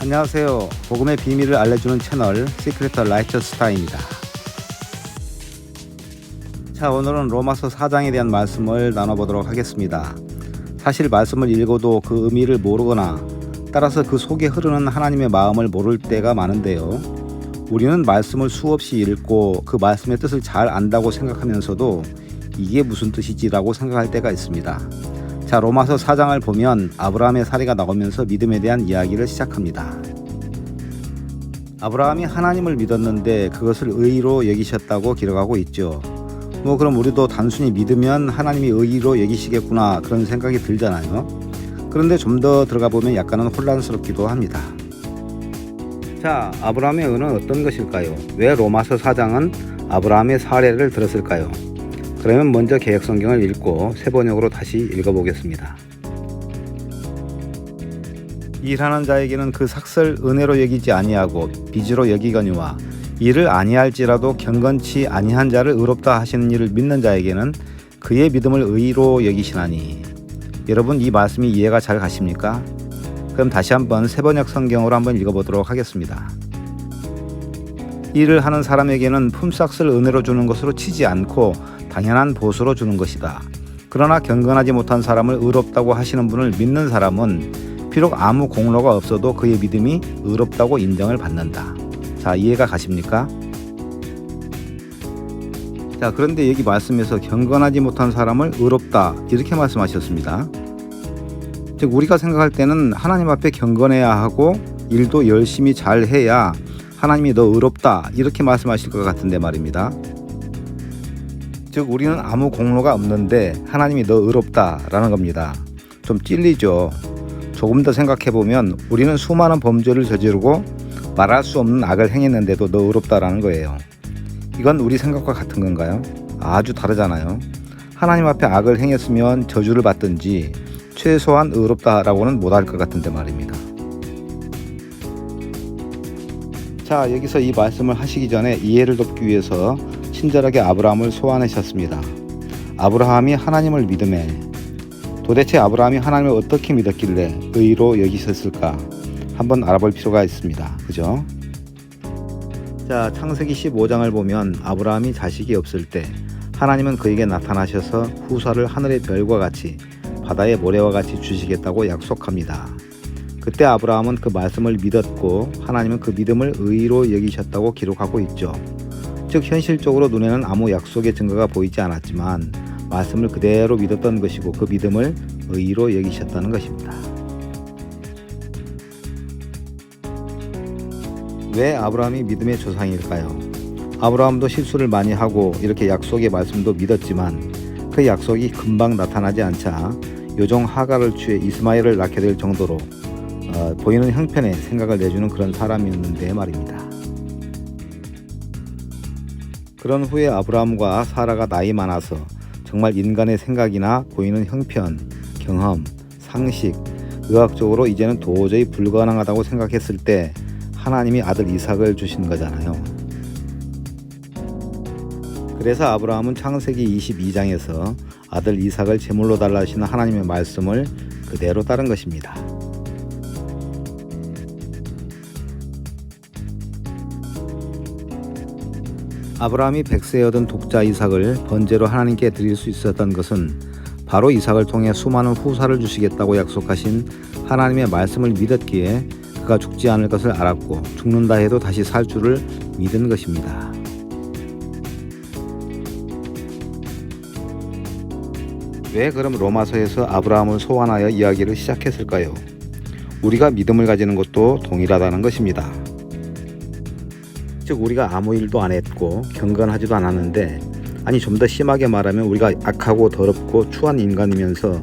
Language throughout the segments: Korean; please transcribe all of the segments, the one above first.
안녕하세요. 복음의 비밀을 알려주는 채널 시크릿 라이처스타입니다. 자, 오늘은 로마서 4장에 대한 말씀을 나눠보도록 하겠습니다. 사실 말씀을 읽어도 그 의미를 모르거나 따라서 그 속에 흐르는 하나님의 마음을 모를 때가 많은데요. 우리는 말씀을 수없이 읽고 그 말씀의 뜻을 잘 안다고 생각하면서도 이게 무슨 뜻이지라고 생각할 때가 있습니다. 자, 로마서 4장을 보면 아브라함의 사례가 나오면서 믿음에 대한 이야기를 시작합니다. 아브라함이 하나님을 믿었는데 그것을 의로 여기셨다고 기록하고 있죠. 그럼 우리도 단순히 믿으면 하나님이 의로 여기시겠구나 그런 생각이 들잖아요. 그런데 좀 더 들어가 보면 약간은 혼란스럽기도 합니다. 자, 아브라함의 의는 어떤 것일까요? 왜 로마서 4장은 아브라함의 사례를 들었을까요? 그러면 먼저 개역성경을 읽고 세번역으로 다시 읽어보겠습니다. 일하는 자에게는 그 삭설 은혜로 여기지 아니하고 빚으로 여기거니와 이를 아니할지라도 경건치 아니한 자를 의롭다 하시는 이를 믿는 자에게는 그의 믿음을 의로 여기시나니. 여러분, 이 말씀이 이해가 잘 가십니까? 그럼 다시 한번 세번역 성경으로 한번 읽어보도록 하겠습니다. 일을 하는 사람에게는 품삯을 은혜로 주는 것으로 치지 않고 당연한 보수로 주는 것이다. 그러나 경건하지 못한 사람을 의롭다고 하시는 분을 믿는 사람은 비록 아무 공로가 없어도 그의 믿음이 의롭다고 인정을 받는다. 자, 이해가 가십니까? 자, 그런데 여기 말씀에서 경건하지 못한 사람을 의롭다 이렇게 말씀하셨습니다. 즉, 우리가 생각할 때는 하나님 앞에 경건해야 하고 일도 열심히 잘 해야 하나님이 너 의롭다 이렇게 말씀하실 것 같은데 말입니다. 즉, 우리는 아무 공로가 없는데 하나님이 너 의롭다라는 겁니다. 좀 찔리죠. 조금 더 생각해보면 우리는 수많은 범죄를 저지르고 말할 수 없는 악을 행했는데도 너 의롭다라는 거예요. 이건 우리 생각과 같은 건가요? 아주 다르잖아요. 하나님 앞에 악을 행했으면 저주를 받든지 최소한 의롭다라고는 못할 것 같은데 말입니다. 자, 여기서 이 말씀을 하시기 전에 이해를 돕기 위해서 친절하게 아브라함을 소환하셨습니다. 아브라함이 하나님을 믿음에 도대체 아브라함이 하나님을 어떻게 믿었길래 의로 여기셨을까 한번 알아볼 필요가 있습니다. 그죠? 자, 창세기 15장을 보면 아브라함이 자식이 없을 때 하나님은 그에게 나타나셔서 후사를 하늘의 별과 같이 바다의 모래와 같이 주시겠다고 약속합니다. 그때 아브라함은 그 말씀을 믿었고 하나님은 그 믿음을 의로 여기셨다고 기록하고 있죠. 즉, 현실적으로 눈에는 아무 약속의 증거가 보이지 않았지만 말씀을 그대로 믿었던 것이고 그 믿음을 의로 여기셨다는 것입니다. 왜 아브라함이 믿음의 조상일까요? 아브라함도 실수를 많이 하고 이렇게 약속의 말씀도 믿었지만 그 약속이 금방 나타나지 않자 요종 하갈을 취해 이스마엘을 낳게 될 정도로 보이는 형편에 생각을 내주는 그런 사람이었는데 말입니다. 그런 후에 아브라함과 사라가 나이 많아서 정말 인간의 생각이나 보이는 형편, 경험, 상식, 의학적으로 이제는 도저히 불가능하다고 생각했을 때 하나님이 아들 이삭을 주신 거잖아요. 그래서 아브라함은 창세기 22장에서 아들 이삭을 제물로 달라 하시는 하나님의 말씀을 그대로 따른 것입니다. 아브라함이 100세에 얻은 독자 이삭을 번제로 하나님께 드릴 수 있었던 것은 바로 이삭을 통해 수많은 후사를 주시겠다고 약속하신 하나님의 말씀을 믿었기에 그가 죽지 않을 것을 알았고 죽는다 해도 다시 살 줄을 믿은 것입니다. 왜 그럼 로마서에서 아브라함을 소환하여 이야기를 시작했을까요? 우리가 믿음을 가지는 것도 동일하다는 것입니다. 즉, 우리가 아무 일도 안 했고 경건하지도 않았는데, 아니 좀 더 심하게 말하면 우리가 악하고 더럽고 추한 인간이면서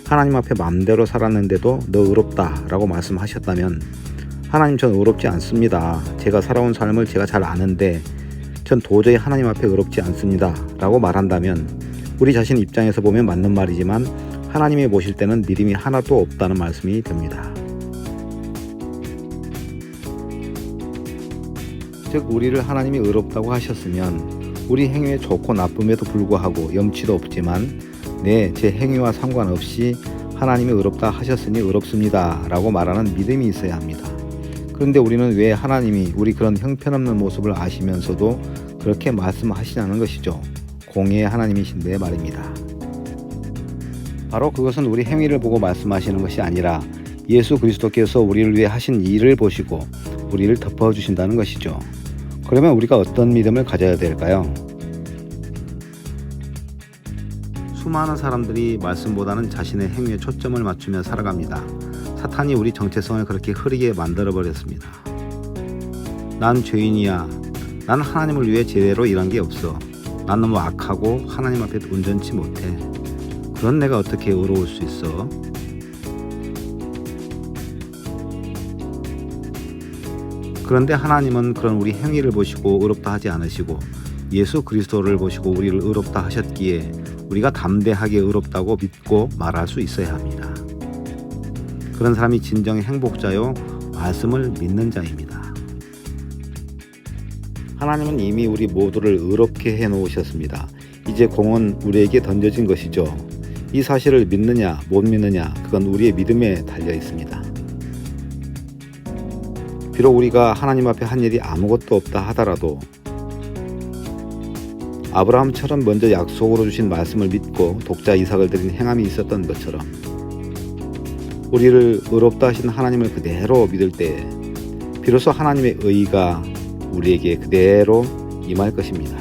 하나님 앞에 마음대로 살았는데도 너 의롭다 라고 말씀하셨다면 하나님, 전 의롭지 않습니다. 제가 살아온 삶을 제가 잘 아는데 전 도저히 하나님 앞에 의롭지 않습니다 라고 말한다면 우리 자신 입장에서 보면 맞는 말이지만 하나님이 보실 때는 믿음이 하나도 없다는 말씀이 됩니다. 즉, 우리를 하나님이 의롭다고 하셨으면 우리 행위에 좋고 나쁨에도 불구하고 염치도 없지만 제 행위와 상관없이 하나님이 의롭다 하셨으니 의롭습니다 라고 말하는 믿음이 있어야 합니다. 그런데 우리는 왜 하나님이 우리 그런 형편없는 모습을 아시면서도 그렇게 말씀하시냐는 것이죠. 공의의 하나님이신데 말입니다. 바로 그것은 우리 행위를 보고 말씀하시는 것이 아니라 예수 그리스도께서 우리를 위해 하신 일을 보시고 우리를 덮어주신다는 것이죠. 그러면 우리가 어떤 믿음을 가져야 될까요? 수많은 사람들이 말씀보다는 자신의 행위에 초점을 맞추며 살아갑니다. 사탄이 우리 정체성을 그렇게 흐리게 만들어버렸습니다. 난 죄인이야. 난 하나님을 위해 제대로 일한 게 없어. 난 너무 악하고 하나님 앞에 온전치 못해. 그런 내가 어떻게 의로울 수 있어? 그런데 하나님은 그런 우리 행위를 보시고 의롭다 하지 않으시고 예수 그리스도를 보시고 우리를 의롭다 하셨기에 우리가 담대하게 의롭다고 믿고 말할 수 있어야 합니다. 그런 사람이 진정의 행복자요 말씀을 믿는 자입니다. 하나님은 이미 우리 모두를 의롭게 해놓으셨습니다. 이제 공은 우리에게 던져진 것이죠. 이 사실을 믿느냐 못 믿느냐 그건 우리의 믿음에 달려 있습니다. 비록 우리가 하나님 앞에 한 일이 아무것도 없다 하더라도 아브라함처럼 먼저 약속으로 주신 말씀을 믿고 독자 이삭을 드린 행함이 있었던 것처럼 우리를 의롭다 하신 하나님을 그대로 믿을 때 비로소 하나님의 의가 우리에게 그대로 임할 것입니다.